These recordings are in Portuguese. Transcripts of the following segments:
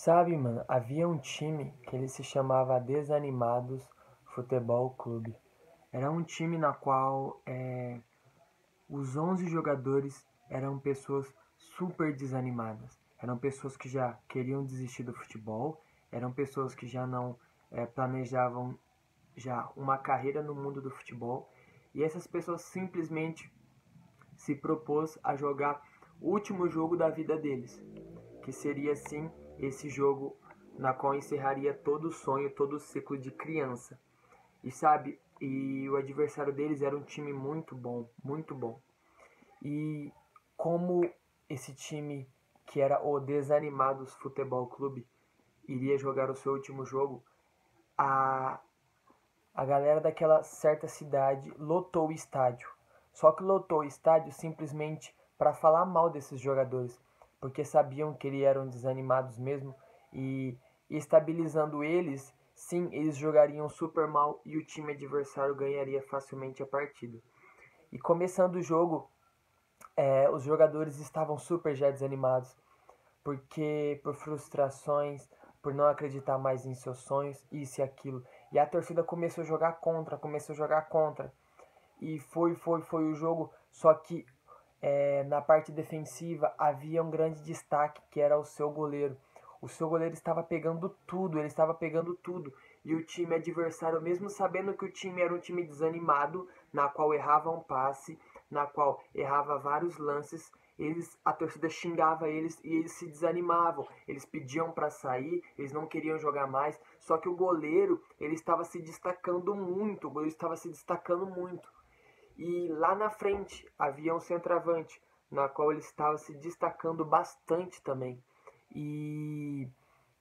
Sabe, mano, havia um time que ele se chamava Desanimados Futebol Clube. Era um time na qual os 11 jogadores eram pessoas super desanimadas. Eram pessoas que já queriam desistir do futebol, eram pessoas que já não planejavam já uma carreira no mundo do futebol. E essas pessoas simplesmente se propôs a jogar o último jogo da vida deles, que seria sim esse jogo na qual encerraria todo o sonho, todo o ciclo de criança. E sabe, e o adversário deles era um time muito bom, muito bom. E como esse time, que era o Desanimados Futebol Clube, iria jogar o seu último jogo, a, a galera daquela certa cidade lotou o estádio. Só que lotou o estádio simplesmente para falar mal desses jogadores, porque sabiam que eles eram desanimados mesmo e estabilizando eles, sim, eles jogariam super mal e o time adversário ganharia facilmente a partida. E começando o jogo, os jogadores estavam super já desanimados, porque por frustrações, por não acreditar mais em seus sonhos, isso e aquilo. E a torcida começou a jogar contra, começou a jogar contra. E foi o jogo, só que na parte defensiva havia um grande destaque, que era o seu goleiro. O seu goleiro estava pegando tudo, ele estava pegando tudo. E o time adversário, mesmo sabendo que o time era um time desanimado, na qual errava um passe, na qual errava vários lances, a torcida xingava eles e eles se desanimavam. Eles pediam para sair, eles não queriam jogar mais. Só que o goleiro, ele estava se destacando muito, o goleiro estava se destacando muito. E lá na frente havia um centroavante, na qual ele estava se destacando bastante também. E,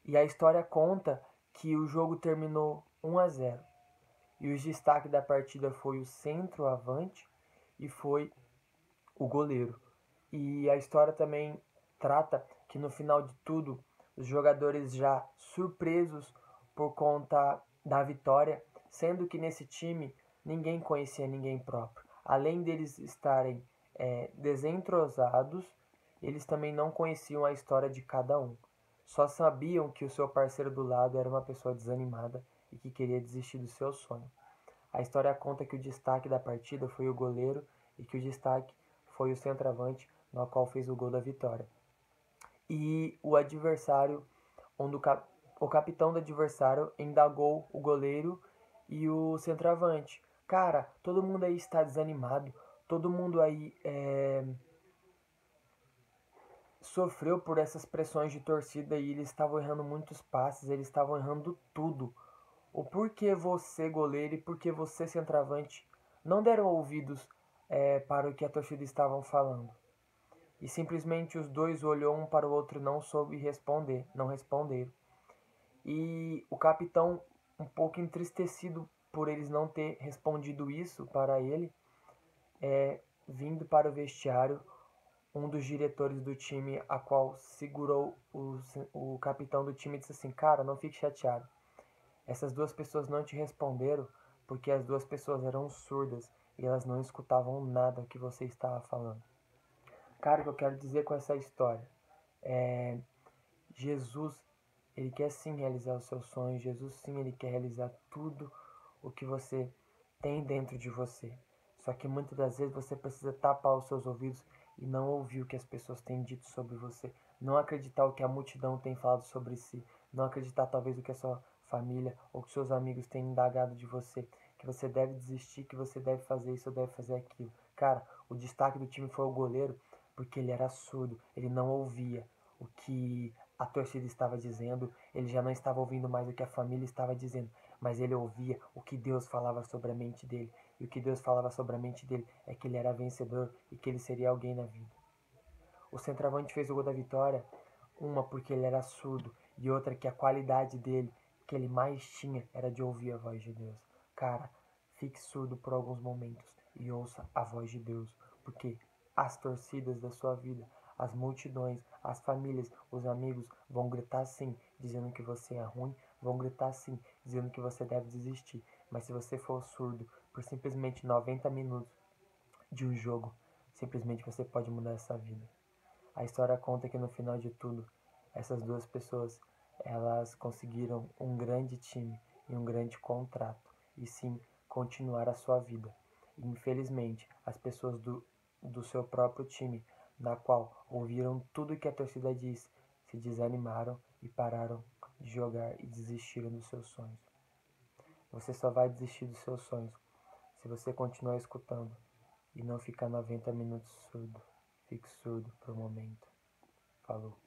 e a história conta que o jogo terminou 1-0. E o destaque da partida foi o centroavante e foi o goleiro. E a história também trata que no final de tudo, os jogadores já surpresos por conta da vitória, sendo que nesse time ninguém conhecia ninguém próprio. Além deles estarem desentrosados, eles também não conheciam a história de cada um. Só sabiam que o seu parceiro do lado era uma pessoa desanimada e que queria desistir do seu sonho. A história conta que o destaque da partida foi o goleiro e que o destaque foi o centroavante, no qual fez o gol da vitória. E o adversário, onde o capitão do adversário indagou o goleiro e o centroavante. Cara, todo mundo aí está desanimado, todo mundo aí sofreu por essas pressões de torcida e eles estavam errando muitos passes, eles estavam errando tudo. O porquê você, goleiro, e porquê você, centroavante, não deram ouvidos para o que a torcida estavam falando? E simplesmente os dois olhou um para o outro e não soube responder, não responderam. E o capitão, um pouco entristecido por eles não ter respondido isso para ele, vindo para o vestiário, um dos diretores do time, a qual segurou o capitão do time e disse assim: cara, não fique chateado. Essas duas pessoas não te responderam porque as duas pessoas eram surdas e elas não escutavam nada que você estava falando. Cara, o que eu quero dizer com essa história é Jesus, ele quer sim realizar os seus sonhos, Jesus sim, ele quer realizar tudo o que você tem dentro de você. Só que muitas das vezes você precisa tapar os seus ouvidos e não ouvir o que as pessoas têm dito sobre você, não acreditar o que a multidão tem falado sobre si, não acreditar talvez o que a sua família ou que seus amigos têm indagado de você, que você deve desistir, que você deve fazer isso ou deve fazer aquilo. Cara, o destaque do time foi o goleiro, porque ele era surdo, ele não ouvia o que a torcida estava dizendo, ele já não estava ouvindo mais o que a família estava dizendo, mas ele ouvia o que Deus falava sobre a mente dele. E o que Deus falava sobre a mente dele é que ele era vencedor e que ele seria alguém na vida. O centroavante fez o gol da vitória, uma porque ele era surdo e outra que a qualidade dele, que ele mais tinha, era de ouvir a voz de Deus. Cara, fique surdo por alguns momentos e ouça a voz de Deus, porque as torcidas da sua vida, as multidões, as famílias, os amigos vão gritar sim, dizendo que você é ruim, vão gritar sim, dizendo que você deve desistir. Mas se você for surdo por simplesmente 90 minutos de um jogo, simplesmente você pode mudar essa vida. A história conta que no final de tudo, essas duas pessoas elas conseguiram um grande time e um grande contrato, e sim continuar a sua vida. E, infelizmente, as pessoas do seu próprio time, na qual ouviram tudo que a torcida disse, se desanimaram e pararam de jogar e desistiram dos seus sonhos. Você só vai desistir dos seus sonhos se você continuar escutando e não ficar 90 minutos surdo. Fique surdo por um momento. Falou.